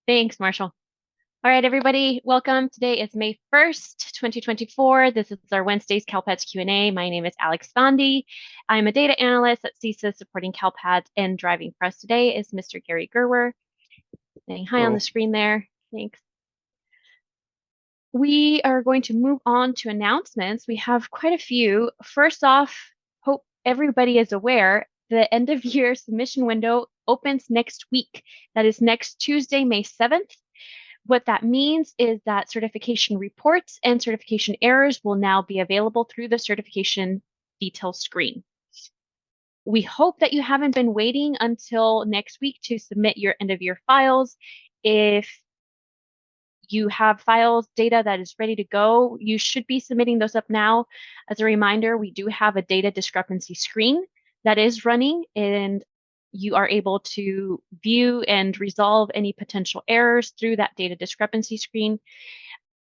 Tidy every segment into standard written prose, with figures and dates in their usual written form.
Thanks, Marshall. All right, everybody, welcome. Today is May 1st, 2024. This is our Wednesday's CALPADS Q&A. My name is Alex Thondy. I'm a data analyst at CISA supporting CALPADS, and driving for us today is Mr. Gary Gerwer. Saying hi on the screen there. Thanks. We are going to move on to announcements. We have quite a few. First off, hope everybody is aware the end of year submission window opens next week. That is next Tuesday, May 7th. What that means is that certification reports and certification errors will now be available through the certification details screen. We hope that you haven't been waiting until next week to submit your end of year files. If you have files, data that is ready to go, you should be submitting those up now. As a reminder, we do have a data discrepancy screen that is running, and you are able to view and resolve any potential errors through that data discrepancy screen.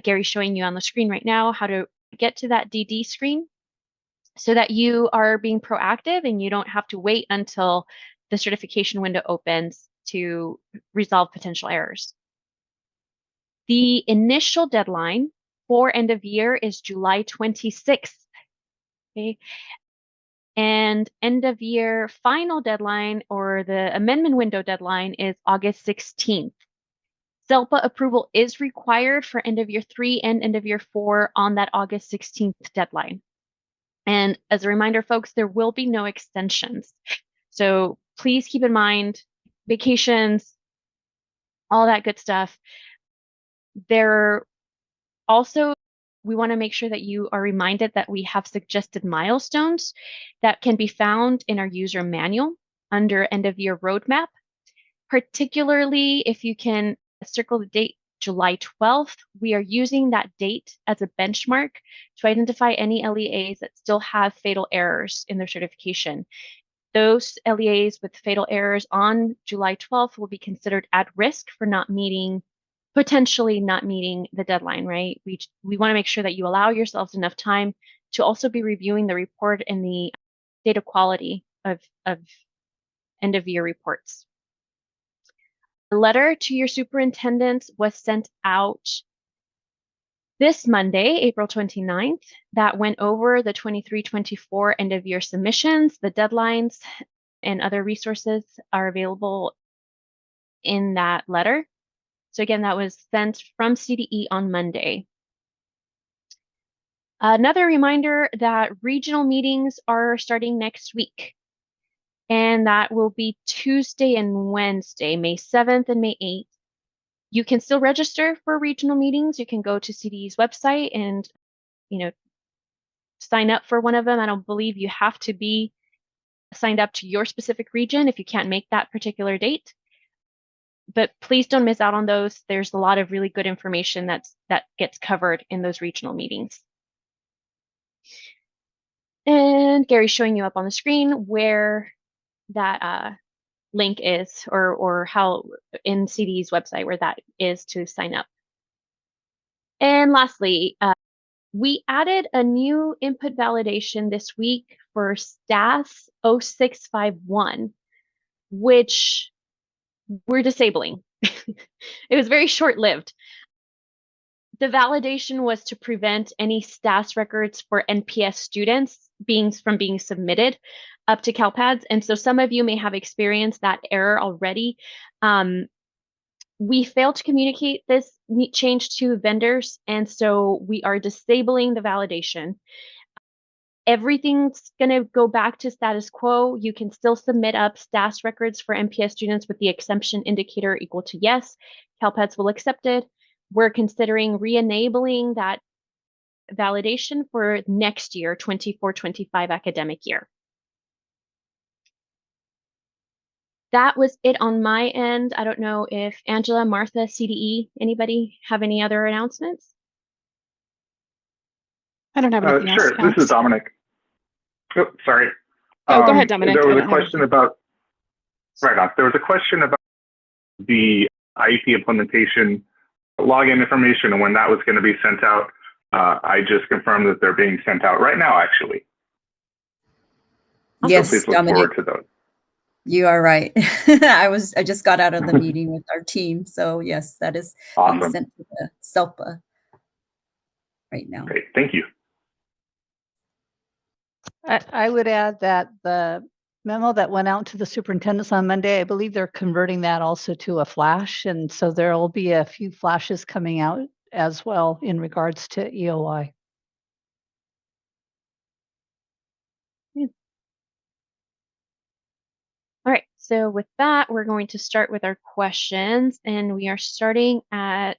Gary's showing you on the screen right now how to get to that DD screen so that you are being proactive and you don't have to wait until the certification window opens to resolve potential errors. The initial deadline for end of year is July 26th. Okay. And end of year final deadline, or the amendment window deadline, is August 16th. SELPA approval is required for end of year 3 and end of year 4 on that August 16th deadline. And as a reminder, folks, there will be no extensions. So please keep in mind vacations, all that good stuff. There also, we want to make sure that you are reminded that we have suggested milestones that can be found in our user manual under end of year roadmap, particularly if you can circle the date July 12th. We are using that date as a benchmark to identify any LEAs that still have fatal errors in their certification. Those LEAs with fatal errors on July 12th will be considered at risk for potentially not meeting the deadline, right? We want to make sure that you allow yourselves enough time to also be reviewing the report and the data quality of end of year reports. A letter to your superintendent was sent out this Monday, April 29th, that went over the 23-24 end of year submissions. The deadlines and other resources are available in that letter. So again, that was sent from CDE on Monday. Another reminder that regional meetings are starting next week, and that will be Tuesday and Wednesday, May 7th and May 8th. You can still register for regional meetings. You can go to CDE's website and, sign up for one of them. I don't believe you have to be signed up to your specific region if you can't make that particular date. But please don't miss out on those. There's a lot of really good information that gets covered in those regional meetings. And Gary's showing you up on the screen where that link is, or how in CD's website where that is to sign up. And lastly, we added a new input validation this week for STAS 0651, which we're disabling. It was very short-lived. The validation was to prevent any STAS records for NPS students from being submitted up to CALPADS. And so some of you may have experienced that error already. We failed to communicate this change to vendors, and so we are disabling the validation. Everything's going to go back to status quo. You can still submit up STAS records for NPS students with the exemption indicator equal to yes. CALPADS will accept it. We're considering re-enabling that validation for next year, 24-25 academic year. That was it on my end. I don't know if Angela, Martha, CDE, anybody have any other announcements? I don't have anything else. Sure, this is Dominic. Oh, sorry. Oh, go ahead, Dominic. There was a question about, right on. There was a question about the IEP implementation login information and when that was going to be sent out. I just confirmed that they're being sent out right now, actually. Yes, so please look Dominic. forward to those. You are right. I just got out of the meeting with our team. So yes, that is being Awesome. sent to the SELPA right now. Great. Thank you. I would add that the memo that went out to the superintendents on Monday, I believe they're converting that also to a flash. And so there will be a few flashes coming out as well in regards to EOI. All right, so with that, we're going to start with our questions, and we are starting at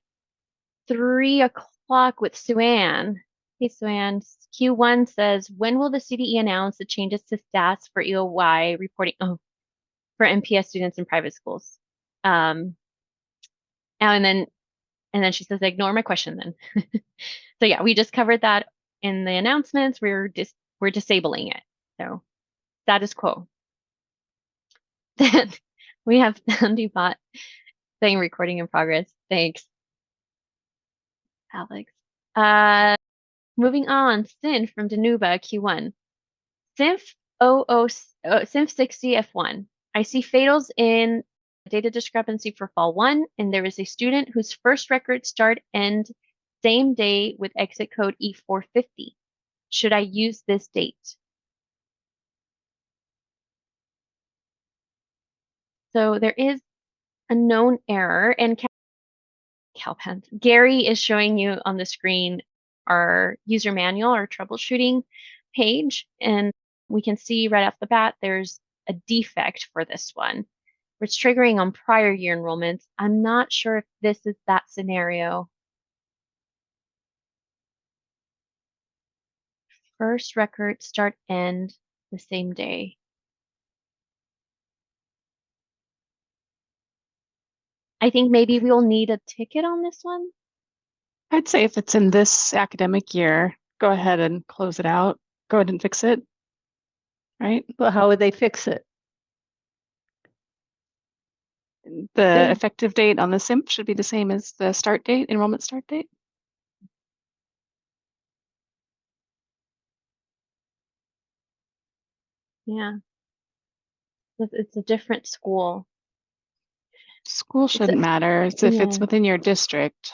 3 o'clock with Suanne. Hey, Suanne. Q1 says, when will the CDE announce the changes to stats for EOY reporting for MPS students in private schools? And then she says, ignore my question then. So yeah, we just covered that in the announcements. We're disabling it. So status quo. Then we have Sandy Bot saying recording in progress. Thanks, Alex. Moving on, Sin from Danuba Q1. Synf 60 F1. I see fatals in data discrepancy for fall 1, and there is a student whose first record start end same day with exit code E450. Should I use this date? So there is a known error, and CALPADS. Gary is showing you on the screen our user manual, our troubleshooting page, and we can see right off the bat there's a defect for this one. It's triggering on prior year enrollments. I'm not sure if this is that scenario. First record start end the same day. I think maybe we'll need a ticket on this one. I'd say if it's in this academic year, go ahead and close it out. Go ahead and fix it. Right? Well, how would they fix it? The effective date on the SIMP should be the same as the start date, enrollment start date. Yeah. It's a different school. School shouldn't matter. It's if it's within your district.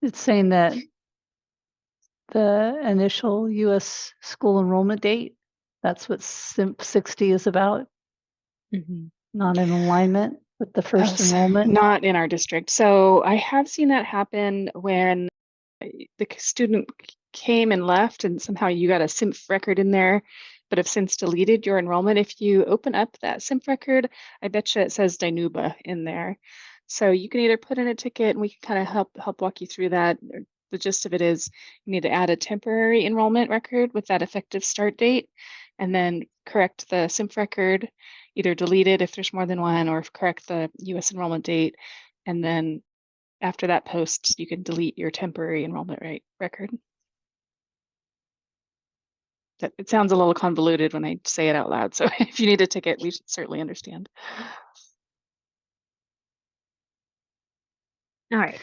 It's saying that the initial U.S. school enrollment date, that's what SIMP 60 is about. Not in alignment with the first enrollment. Not in our district. So I have seen that happen when the student came and left and somehow you got a SIMP record in there, but have since deleted your enrollment. If you open up that SIMP record, I bet you it says Danuba in there. So you can either put in a ticket and we can kind of help walk you through that. The gist of it is you need to add a temporary enrollment record with that effective start date and then correct the SIMP record, either delete it if there's more than one or correct the US enrollment date. And then after that post, you can delete your temporary enrollment record. It sounds a little convoluted when I say it out loud. So if you need a ticket, we should certainly understand. All right.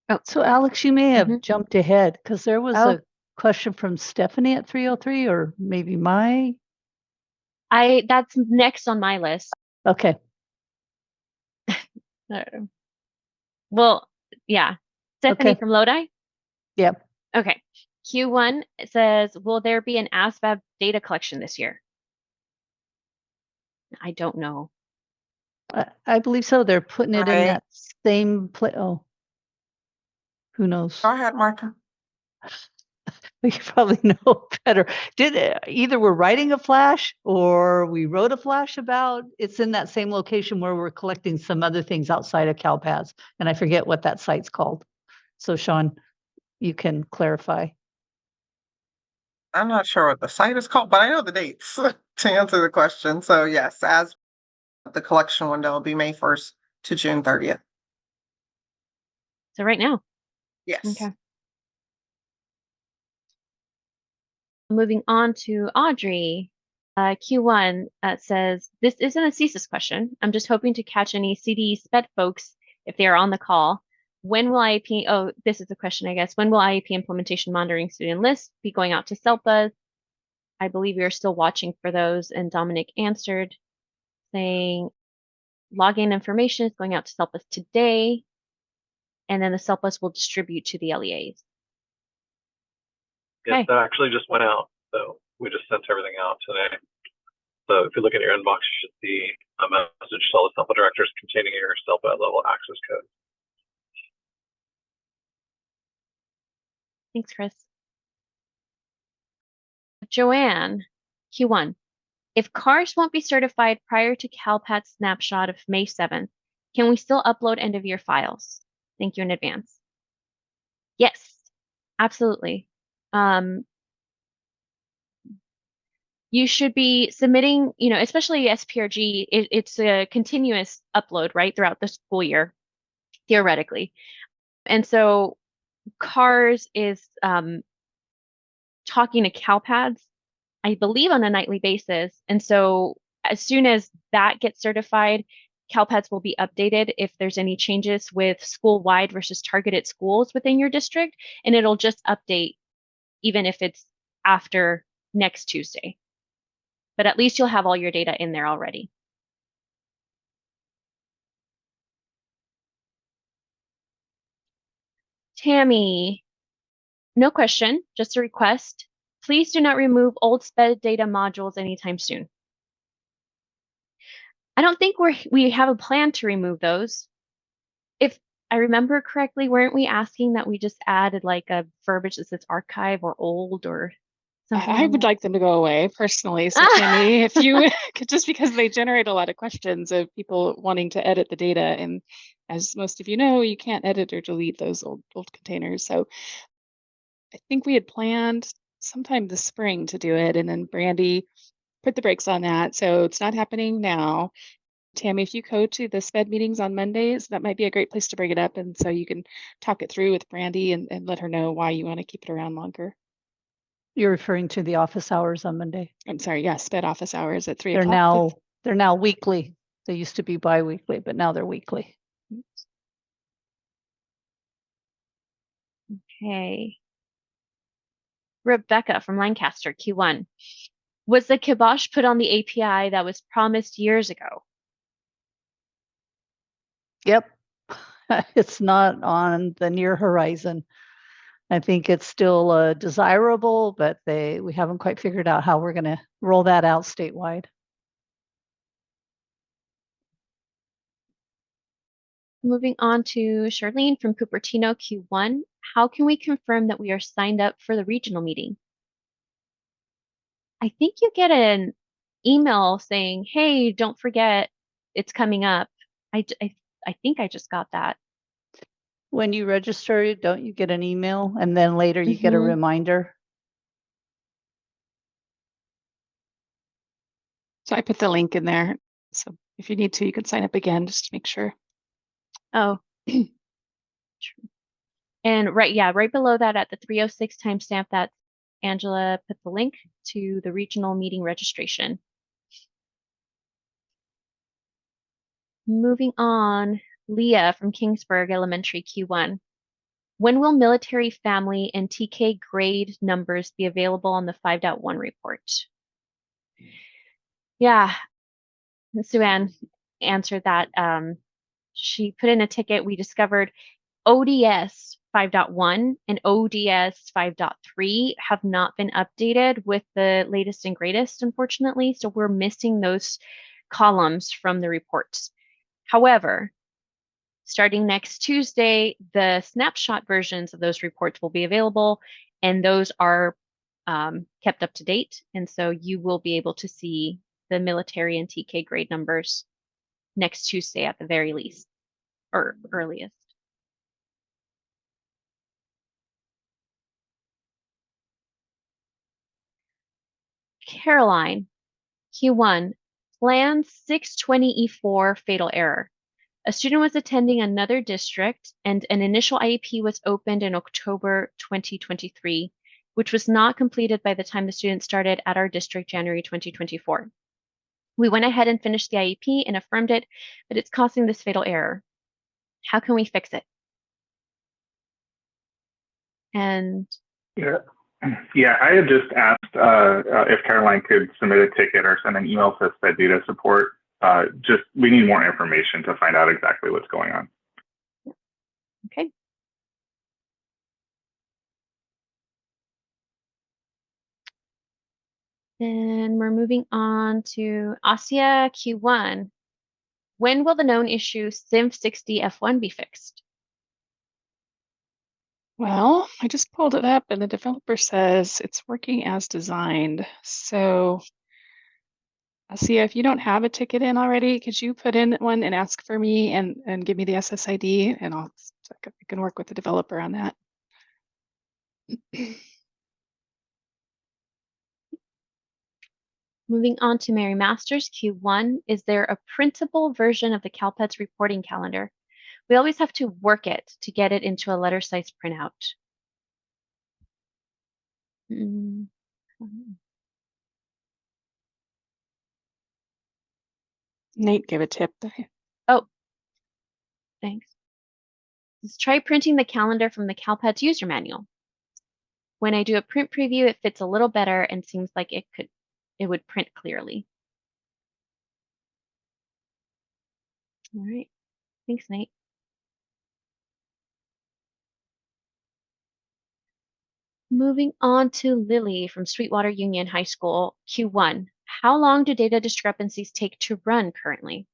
Oh, so Alex, you may have jumped ahead because there was a question from Stephanie at 303 or maybe that's next on my list. Okay. Well, yeah. Stephanie from Lodi? Yep. Okay. Q1 says, will there be an ASVAB data collection this year? I don't know. I believe so. They're putting it in that same place. Oh, who knows? Go ahead, Martha. We probably know better. Either we're writing a flash or we wrote a flash about it's in that same location where we're collecting some other things outside of CalPADS, and I forget what that site's called. So Sean, you can clarify. I'm not sure what the site is called, but I know the dates to answer the question. So yes, as the collection window will be May 1st to June 30th. So right now? Yes. Okay. Moving on to Audrey. Q1 says, this isn't a CSIS question. I'm just hoping to catch any CDE SPED folks if they are on the call. When will IEP, this is a question, I guess. When will IEP implementation monitoring student lists be going out to SELPA? I believe we are still watching for those, and Dominic answered saying login information is going out to SELPAs today, and then the SELPAs will distribute to the LEAs. Yes, Okay. that actually just went out. So we just sent everything out today. So if you look at your inbox, you should see a message to all the SELPA directors containing your SELPA level access code. Thanks, Chris. Joanne, Q1. If cars won't be certified prior to CALPADS snapshot of May 7th, can we still upload end-of-year files? Thank you in advance. Yes, absolutely. You should be submitting, especially SPRG, it's a continuous upload, right, throughout the school year, theoretically. And so CARS is talking to CALPADS, I believe, on a nightly basis. And so as soon as that gets certified, CALPADS will be updated if there's any changes with school-wide versus targeted schools within your district, and it'll just update even if it's after next Tuesday. But at least you'll have all your data in there already. Tammy, no question, just a request. Please do not remove old SPED data modules anytime soon. I don't think we have a plan to remove those. If I remember correctly, weren't we asking that we just added like a verbiage that says archive or old or something? I would like them to go away personally. So Tammy, if you just because they generate a lot of questions of people wanting to edit the data, and as most of you know, you can't edit or delete those old containers. So I think we had planned sometime this spring to do it, and then Brandy put the brakes on that. So it's not happening now. Tammy, if you go to the SPED meetings on Mondays, that might be a great place to bring it up. And so you can talk it through with Brandy and let her know why you want to keep it around longer. You're referring to the office hours on Monday. I'm sorry, yeah, SPED office hours at 3 o'clock. They're now weekly. They used to be bi-weekly, but now they're weekly. Okay. Rebecca from Lancaster, Q1. Was the kibosh put on the API that was promised years ago? Yep. It's not on the near horizon. I think it's still desirable, but we haven't quite figured out how we're going to roll that out statewide. Moving on to Charlene from Cupertino, Q1. How can we confirm that we are signed up for the regional meeting? I think you get an email saying, hey, don't forget, it's coming up. I think I just got that. When you register, don't you get an email and then later you get a reminder? So I put the link in there. So if you need to, you can sign up again just to make sure. Oh, and right below that at the 306 timestamp, that Angela put the link to the regional meeting registration. Moving on, Leah from Kingsburg Elementary, Q1. When will military family and TK grade numbers be available on the 5.1 report? Yeah, Sue-Ann answered that. She put in a ticket. We discovered ODS 5.1 and ODS 5.3 have not been updated with the latest and greatest, unfortunately. So we're missing those columns from the reports. However, starting next Tuesday, the snapshot versions of those reports will be available, and those are kept up to date. And so you will be able to see the military and TK grade numbers next Tuesday at the very least, or earliest. Caroline, Q1, Plan 620E4 fatal error. A student was attending another district and an initial IEP was opened in October 2023, which was not completed by the time the student started at our district January 2024. We went ahead and finished the IEP and affirmed it, but it's causing this fatal error. How can we fix it? And yeah, Yeah, I had just asked if Caroline could submit a ticket or send an email to sped data support. We need more information to find out exactly what's going on. Okay. Then we're moving on to ASIA Q1. When will the known issue SIM60 F1 be fixed? Well, I just pulled it up and the developer says it's working as designed. So see if you don't have a ticket in already, could you put in one and ask for me and give me the SSID and I can work with the developer on that. Moving on to Mary Masters Q1, is there a printable version of the CALPADS reporting calendar? We always have to work it to get it into a letter size printout. Nate gave a tip. Oh, thanks. Let's try printing the calendar from the CALPADS user manual. When I do a print preview, it fits a little better and seems like it would print clearly. All right. Thanks, Nate. Moving on to Lily from Sweetwater Union High School, Q1. How long do data discrepancies take to run currently?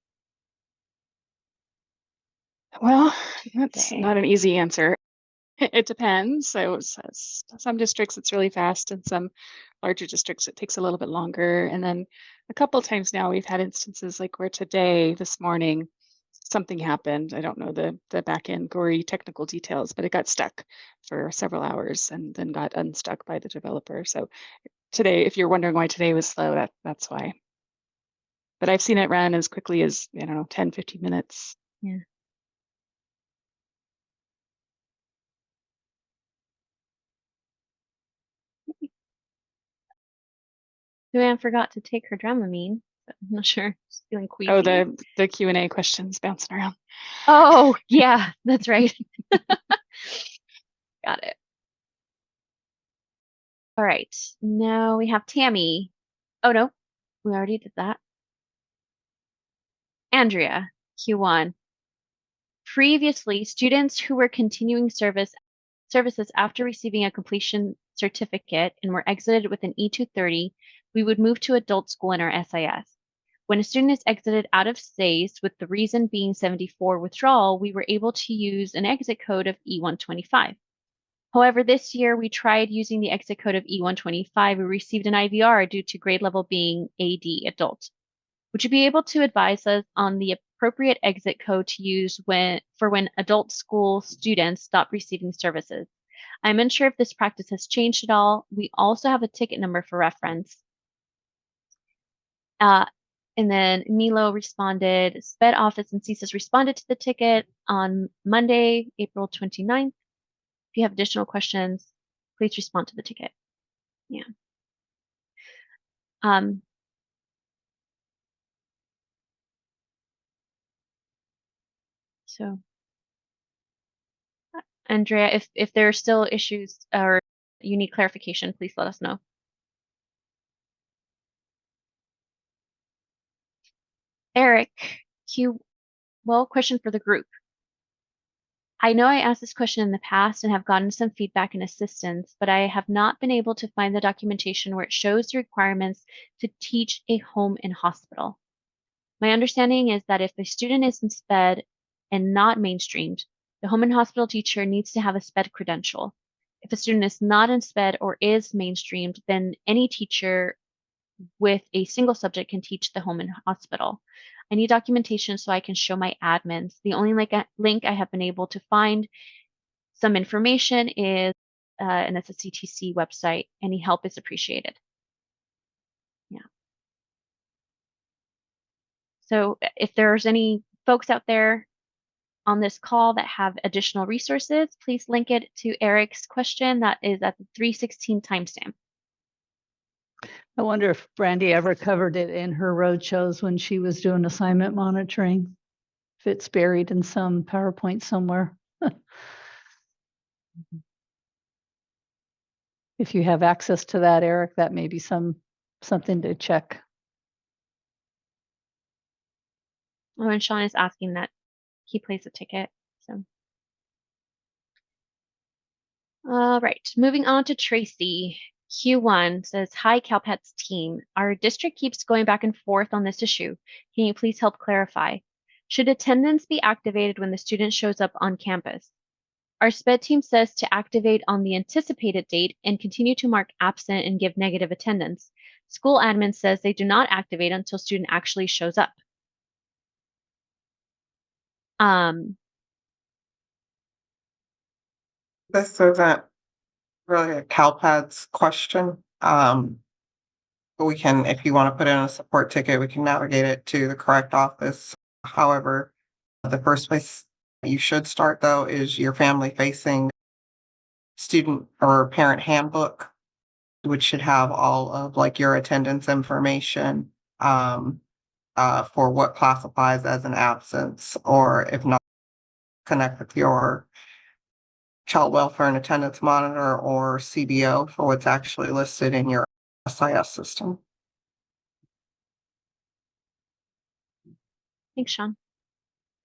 Well, that's not an easy answer. It depends. So some districts it's really fast, and some larger districts it takes a little bit longer. And then a couple of times now we've had instances like where this morning, something happened. I don't know the back end gory technical details, but it got stuck for several hours and then got unstuck by the developer. So today, if you're wondering why today was slow, that's why. But I've seen it run as quickly as, 10, 15 minutes. Yeah. Joanne forgot to take her Dramamine, but I'm not sure. She's feeling queasy. Oh, the Q&A questions bouncing around. Oh, yeah, that's right. Got it. All right, now we have Tammy. Oh, no, we already did that. Andrea, Q1. Previously, students who were continuing services after receiving a completion certificate and were exited with an E230, we would move to adult school in our SIS. When a student is exited out of SACE with the reason being 74 withdrawal, we were able to use an exit code of E125. However, this year we tried using the exit code of E125. We received an IVR due to grade level being AD, adult. Would you be able to advise us on the appropriate exit code to use when adult school students stop receiving services? I'm unsure if this practice has changed at all. We also have a ticket number for reference. And then Milo responded, SPED office and CSIS responded to the ticket on Monday, April 29th. If you have additional questions, please respond to the ticket. Yeah. So, Andrea, if there are still issues or you need clarification, please let us know. Eric, question for the group. I know I asked this question in the past and have gotten some feedback and assistance, but I have not been able to find the documentation where it shows the requirements to teach a home and hospital. My understanding is that if a student is in SPED and not mainstreamed, the home and hospital teacher needs to have a SPED credential. If a student is not in SPED or is mainstreamed, then any teacher with a single subject can teach the home and hospital. I need documentation so I can show my admins. The only link I have been able to find some information is, and it's a CTC website. Any help is appreciated. Yeah. So if there's any folks out there on this call that have additional resources, please link it to Eric's question that is at the 316 timestamp. I wonder if Brandy ever covered it in her roadshows when she was doing assignment monitoring, if it's buried in some PowerPoint somewhere. if you have access to that, Eric, that may be something to check. Oh, and Sean is asking that he plays a ticket. So, all right, moving on to Tracy. Q1 says, "Hi, CalPADS team. Our district keeps going back and forth on this issue. Can you please help clarify? Should attendance be activated when the student shows up on campus? Our SPED team says to activate on the anticipated date and continue to mark absent and give negative attendance. School admin says they do not activate until student actually shows up." This isn't really a CalPADS question. But we can, if you want to put in a support ticket, we can navigate it to the correct office. However, the first place you should start though is your family facing student or parent handbook, which should have all of like your attendance information for what classifies as an absence, or if not, connect with your child welfare and attendance monitor or CBO for what's actually listed in your SIS system. Thanks, Sean.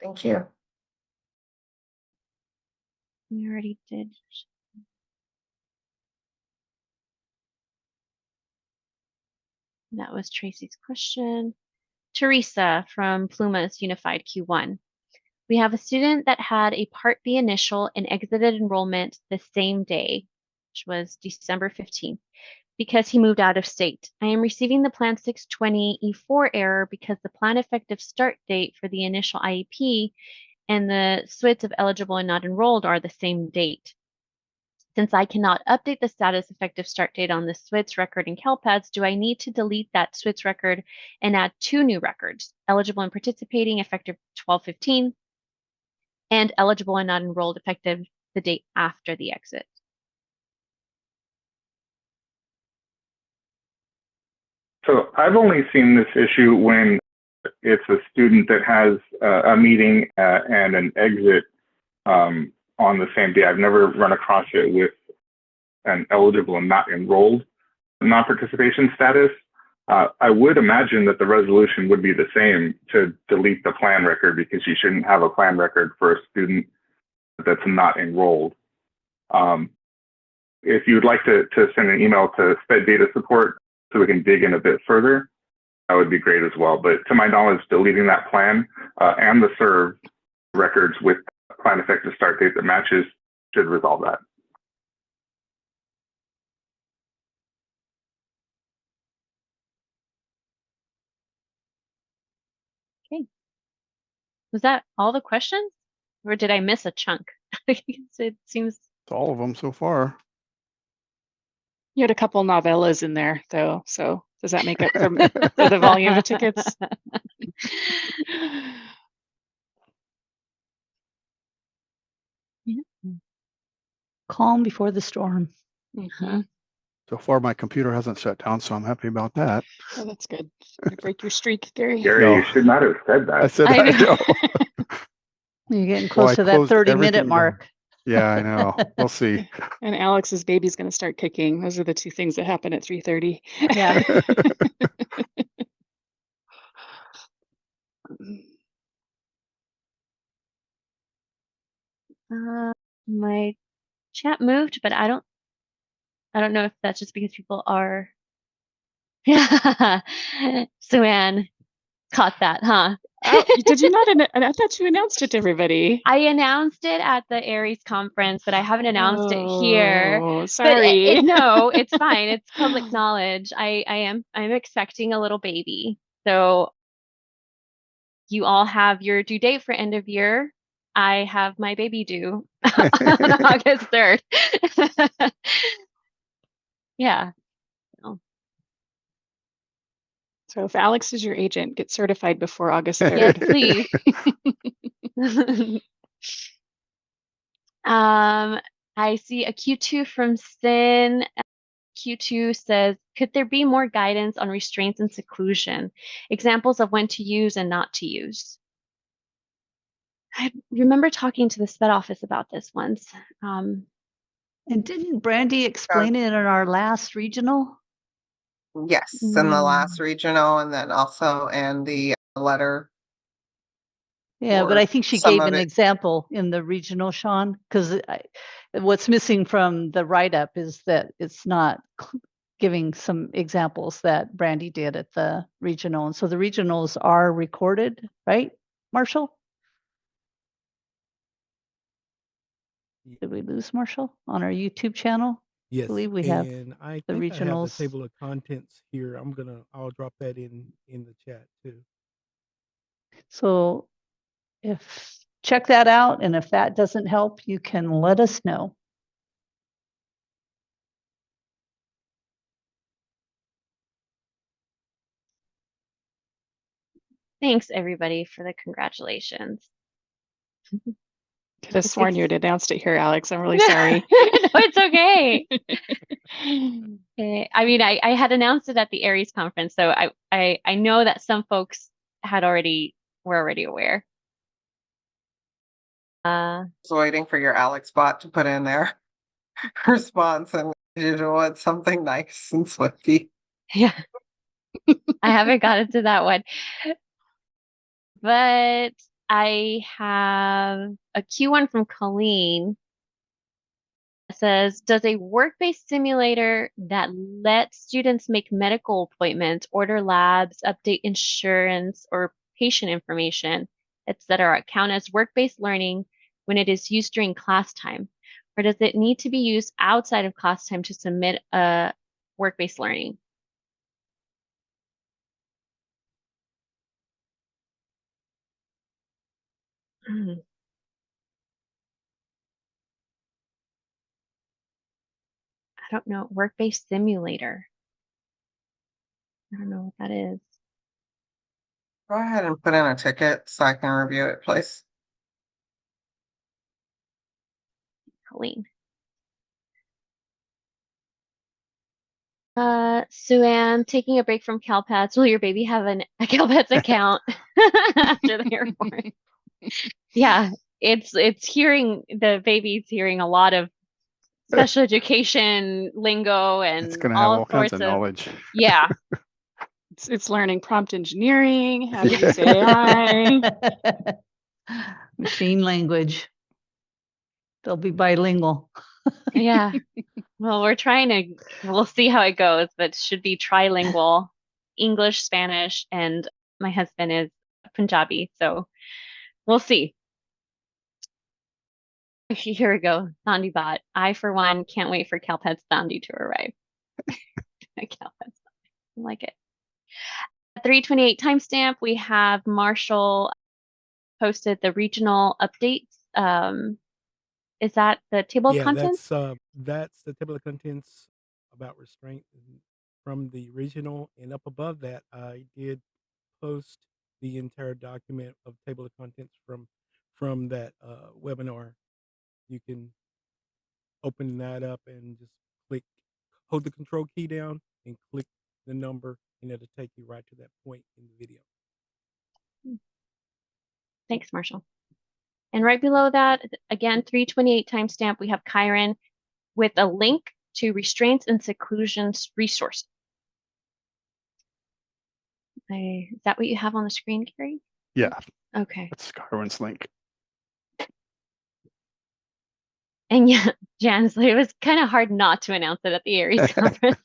Thank you. We already did. That was Tracy's question. Teresa from Pluma's Unified Q1. "We have a student that had a Part B initial and exited enrollment the same day, which was December 15th, because he moved out of state. I am receiving the Plan 620 E4 error because the plan effective start date for the initial IEP and the SWITs of eligible and not enrolled are the same date. Since I cannot update the status effective start date on the SWITs record in CALPADS, do I need to delete that SWITs record and add 2 new records, eligible and participating effective 12/15, and eligible and not enrolled effective the date after the exit?" So I've only seen this issue when it's a student that has a meeting and an exit on the same day. I've never run across it with an eligible and not enrolled non-participation status. I would imagine that the resolution would be the same to delete the plan record, because you shouldn't have a plan record for a student that's not enrolled. If you'd like to send an email to SPED data support so we can dig in a bit further, that would be great as well. But to my knowledge, deleting that plan and the serve records with plan effective start date that matches should resolve that. Okay. Was that all the questions? Or did I miss a chunk? It seems. It's all of them so far. You had a couple novellas in there, though. So does that make up for the volume of tickets? Yeah. Calm before the storm. Mhm. So far, my computer hasn't shut down, so I'm happy about that. Oh, that's good. You break your streak, Gary. Gary, No. you should not have said that. I said I I know. know. You're getting Well, close I to that closed 30-minute everything mark. Yeah, I know. We'll see. And Alex's baby's going to start kicking. Those are the 2 things that happen at 3:30. Yeah. My chat moved, but I don't know if that's just because people are. Yeah. Suanne caught that, huh? Oh, did you not? I thought you announced it to everybody. I announced it at the Aries conference, but I haven't announced it here. Oh, But sorry. no, it's fine. It's public knowledge. I'm expecting a little baby. So you all have your due date for end of year. I have my baby due on August 3rd. Yeah. So if Alex is your agent, get certified before August Yes, 3rd. please. I see a Q2 from Sin. Q2 says, "Could there be more guidance on restraints and seclusion? Examples of when to use and not to use?" I remember talking to the SPED office about this once. And didn't Brandy explain it in our last regional? Yes, in the last regional, and then also in the letter. Yeah, but Or I think she some gave of an it. example in the regional, Sean, because what's missing from the write-up is that it's not giving some examples that Brandy did at the regional. And so the regionals are recorded, right, Marshall? Did we lose Marshall on our YouTube channel? Yes, I believe we have and I the think I have the regionals. table of contents here. I'll drop that in the chat too. So if check that out, and if that doesn't help, you can let us know. Thanks everybody for the congratulations. Could have sworn you had announced it here, Alex. I'm really No, sorry. it's okay. Okay. I mean, I had announced it at the Aries conference, so I know that some folks were already aware. Just waiting for your Alex bot to put in their response, and as usual, it's something nice and Swifty. Yeah. I haven't gotten to that one. But I have a Q1 from Colleen. It says, does a work-based simulator that lets students make medical appointments, order labs, update insurance or patient information, etc., count as work-based learning when it is used during class time? Or does it need to be used outside of class time to submit a work-based learning? I don't know. Work-based simulator. I don't know what that is. Go ahead and put in a ticket so I can review it, please. Colleen. Sue-Ann, taking a break from CalPADS. Will your baby have a CalPADS account after they are born? Yeah, it's hearing, the baby's hearing a lot of special education lingo It's and going to have all kinds sorts of of knowledge. yeah. It's learning prompt engineering, how to Yeah. use AI. Machine language. They'll be bilingual. Yeah. Well, we'll see how it goes, but should be trilingual, English, Spanish, and my husband is Punjabi, so we'll see. Here we go, Thandi bot. I, for one, can't wait for CalPADS Thandi to arrive. CalPADS, I like it. At 3:28 timestamp, we have Marshall posted the regional updates. Is that the table of Yeah, contents? that's the table of contents about restraint from the regional, and up above that, I did post the entire document of table of contents from that webinar. You can open that up and just hold the control key down and click the number, and it'll take you right to that point in the video. Thanks, Marshall. And right below that, again, 3:28 timestamp, we have Kyron with a link to restraints and seclusions resource. Is that what you have on the screen, Gary? Yeah. Okay. That's Carwin's link. And yeah, Jan's, it was kind of hard not to announce it at the Aries conference.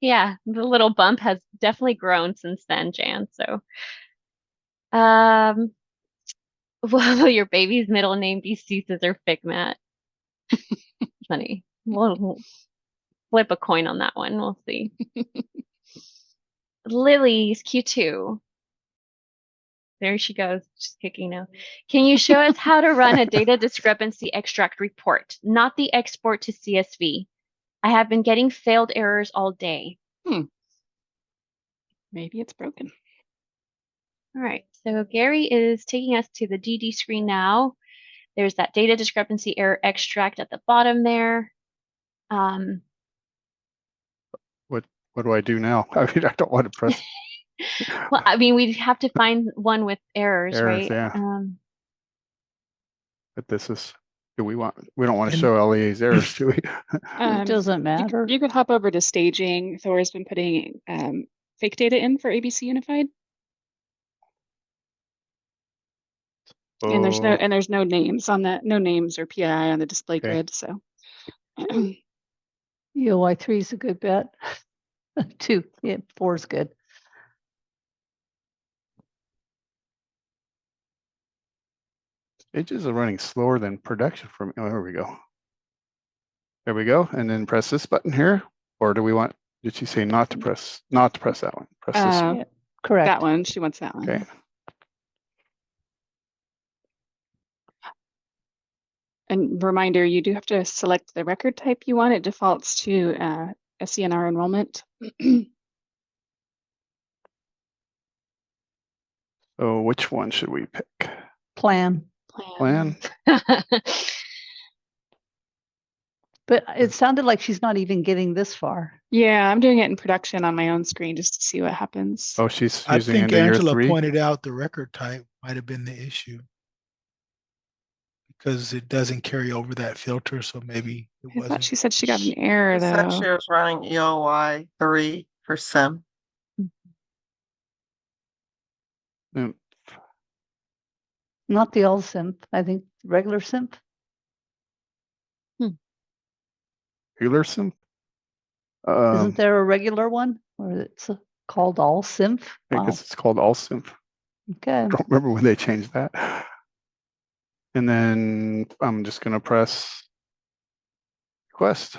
Yeah, the little bump has definitely grown since then, Jan. So, will your baby's middle name be Ceases or Figmat? Funny. We'll flip a coin on that one. We'll see. Lily's Q2. There she goes. She's kicking now. Can you show us how to run a data discrepancy extract report, not the export to CSV? I have been getting failed errors all day. Maybe it's broken. All right, so Gary is taking us to the DD screen now. There's that data discrepancy error extract at the bottom there. What do I do now? I mean, I don't want to press. Well, I mean, we'd have to find one with errors, right? Yeah. But this is we don't want to And- show LEA's errors, do we? It doesn't matter. You could hop over to staging. Thor's been putting fake data in for ABC Unified. And there's no names on that, no names or PII on the display Okay. grid. So EOY3 is a good bet. 2, yeah, 4 is good. Stages are running slower than production for me. Oh, there we go. There we go. And then press this button here. Or do we want, did she say not to press that one? Press this one. Yeah, correct. that one, she wants that one. Okay. And reminder, you do have to select the record type you want. It defaults to SENR enrollment. So which one should we pick? Plan. Plan? But it sounded like she's not even getting this far. Yeah, I'm doing it in production on my own screen just to see what happens. Oh, she's I using think end of year Angela 3. pointed out the record type might have been the issue because it doesn't carry over that filter. So maybe it I thought wasn't. she said she got an error She said though. she was running EOY3 for SIM. Not the all simp. I think regular simp. Eulerson? Isn't there a regular one? Or it's called all simp? I Wow. guess it's called AllSimp. Okay. I don't remember when they changed that. And then I'm just going to press request.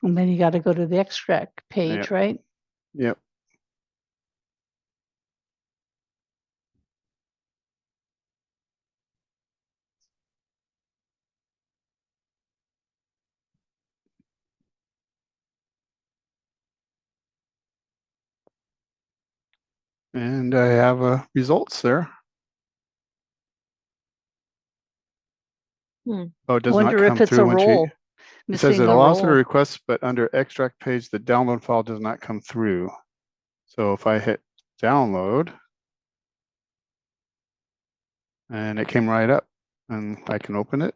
And then you got to go to the extract page, Yep. right? Yep. And I have results there. Hmm. Oh, it I does not wonder come if it's a through when she. roll. It says Missing it a allows her to roll. request, but under extract page, the download file does not come through. So if I hit download, and it came right up, and I can open it.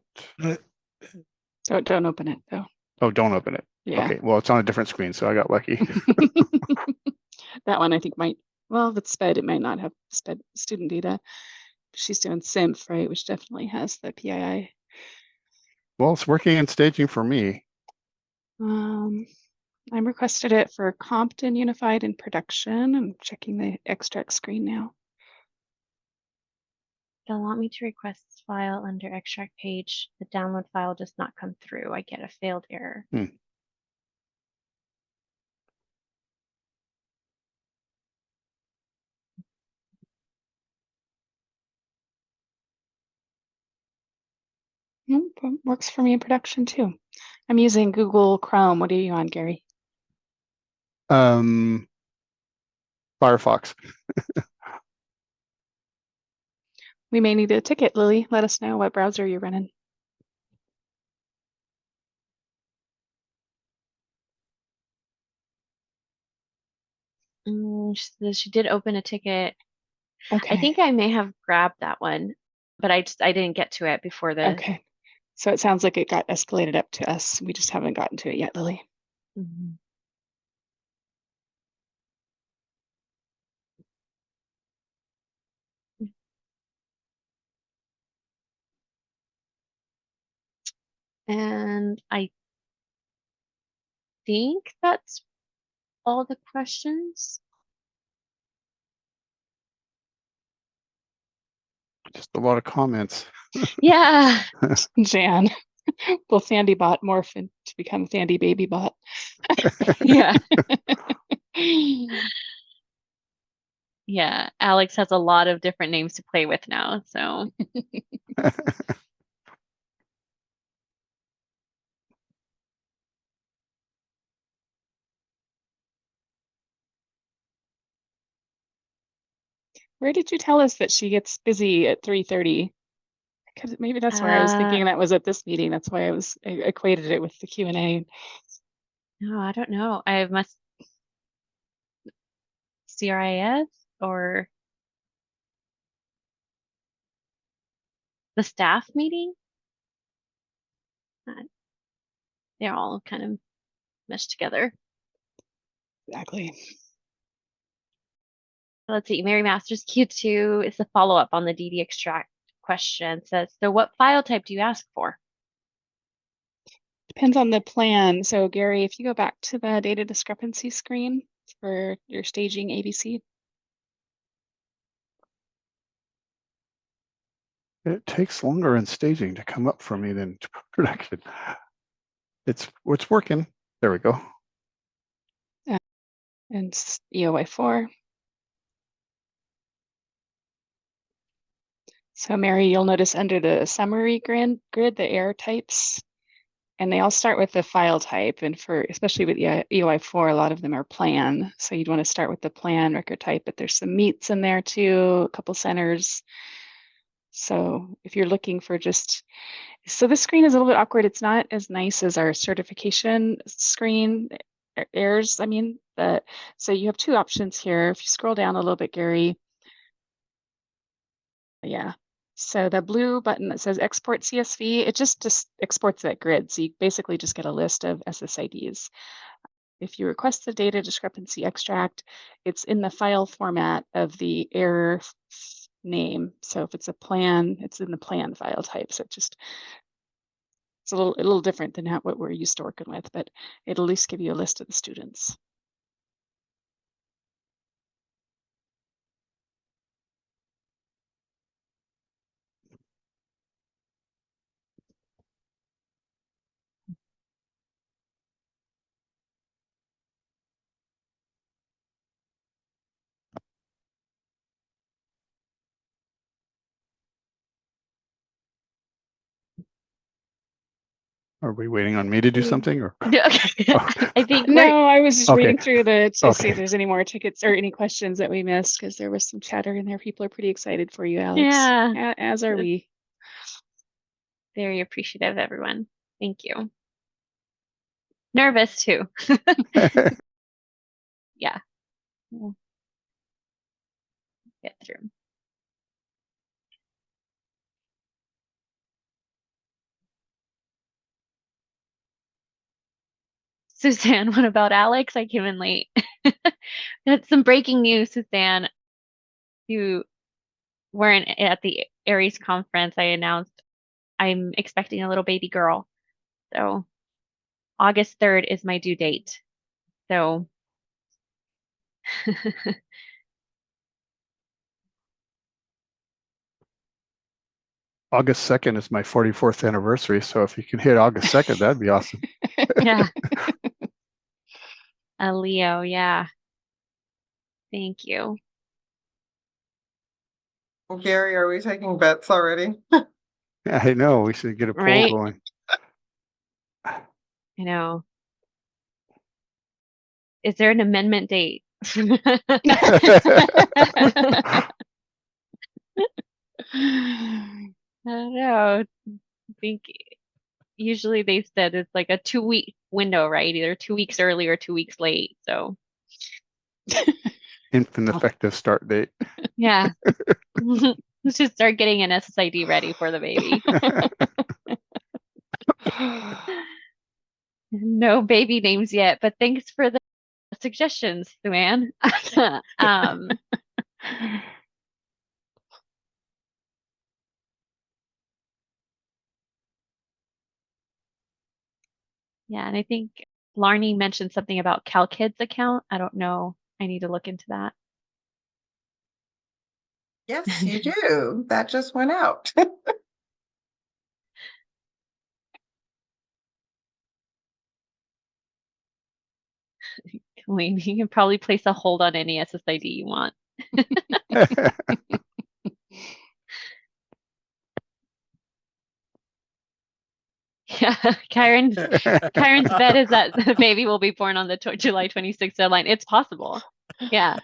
Don't open it though. Oh, don't open it. Yeah. Okay, well, it's on a different screen, so I got lucky. That one I think might, well, if it's SPED, it might not have SPED student data. She's doing SIMF, right, which definitely has the PII. Well, it's working in staging for me. I requested it for Compton Unified in production. I'm checking the extract screen now. They'll want me to request this file under extract page. The download file does not come through. I get a failed error. Works for me in production too. I'm using Google Chrome. What are you on, Gary? Firefox. We may need a ticket, Lily. Let us know what browser you're running. She did open a ticket. Okay. I think I may have grabbed that one, but I didn't get to it before the. Okay. So it sounds like it got escalated up to us. We just haven't gotten to it yet, Lily. Mm-hmm. And I think that's all the questions. Just a lot of comments. Yeah. Jan, will Sandy bot morph to become Sandy baby bot? Yeah. Yeah. Alex has a lot of different names to play with now. So. Where did you tell us that she gets busy at 3:30? Because maybe that's where I was thinking that was at this meeting. That's why I equated it with the Q&A. No, I don't know. I must. CRIS or the staff meeting. They're all kind of meshed together. Exactly. Let's see, Mary Masters Q2 is a follow-up on the DD extract question. It says, so what file type do you ask for? Depends on the plan. So Gary, if you go back to the data discrepancy screen for your staging ABC. It takes longer in staging to come up for me than to production. It's working. There we go. And EOI4. So Mary, you'll notice under the summary grid, the error types, and they all start with the file type. And for, especially with EOI4, a lot of them are plan. So you'd want to start with the plan record type, but there's some meets in there too, a couple centers. So if you're looking for just, so this screen is a little bit awkward. It's not as nice as our certification screen errors. I mean, but so you have two options here. If you scroll down a little bit, Gary. Yeah. So the blue button that says export CSV, it just exports that grid. So you basically just get a list of SSIDs. If you request the data discrepancy extract, it's in the file format of the error name. So if it's a plan, it's in the plan file type. So it's a little different than what we're used to working with, but it'll at least give you a list of the students. Are we waiting on me to do something, or? I think no, I was just okay. reading through to see Okay. if there's any more tickets or any questions that we missed, because there was some chatter in there. People are pretty excited for you, Alex. Yeah. As are we. Very appreciative, everyone. Thank you. Nervous too. Yeah. We'll get through. Suzanne, what about Alex? I came in late. That's some breaking news, Suzanne. You weren't at the Aries conference. I announced I'm expecting a little baby girl. So August 3rd is my due date. So August 2nd is my 44th anniversary. So if you can hit August 2nd, that'd be awesome. yeah. A Leo, yeah. Thank you. Well, Gary, are we taking bets already? I know, we should get a poll Right? going. I know. Is there an amendment date? I don't know. I think usually they said it's like a 2-week window, right? Either 2 weeks early or 2 weeks late. So Infant effective start date. yeah. Let's just start getting an SSID ready for the baby. No baby names yet, but thanks for the suggestions, Suanne. Yeah, and I think Larnie mentioned something about CalKids account. I don't know. I need to look into that. Yes, you do. That just went out. Colleen, you can probably place a hold on any SSID you want. Yeah, Kyron's bet is that the baby will be born on the July 26th deadline. It's possible. Yeah.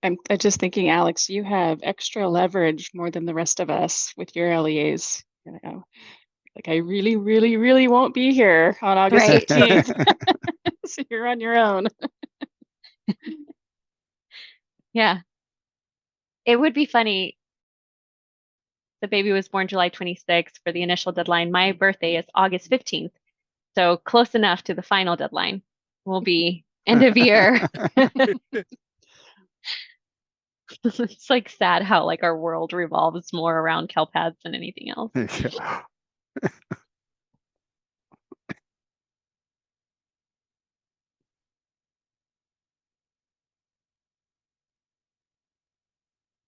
I'm just thinking, Alex, you have extra leverage more than the rest of us with your LEAs. You know, like I really, really, really won't be here on August Right. 15th. So you're on your own. Yeah. It would be funny. The baby was born July 26th for the initial deadline. My birthday is August 15th. So close enough to the final deadline. Will be end of year. It's like sad how like our world revolves more around CALPADS than anything else. Yeah.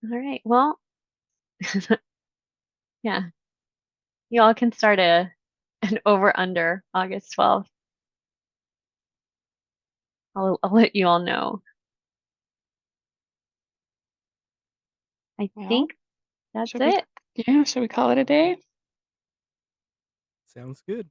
All right. Well, yeah. You all can start an over under August 12th. I'll let you all know. I Well, think that's should we, it. yeah, should we call it a day? Sounds good.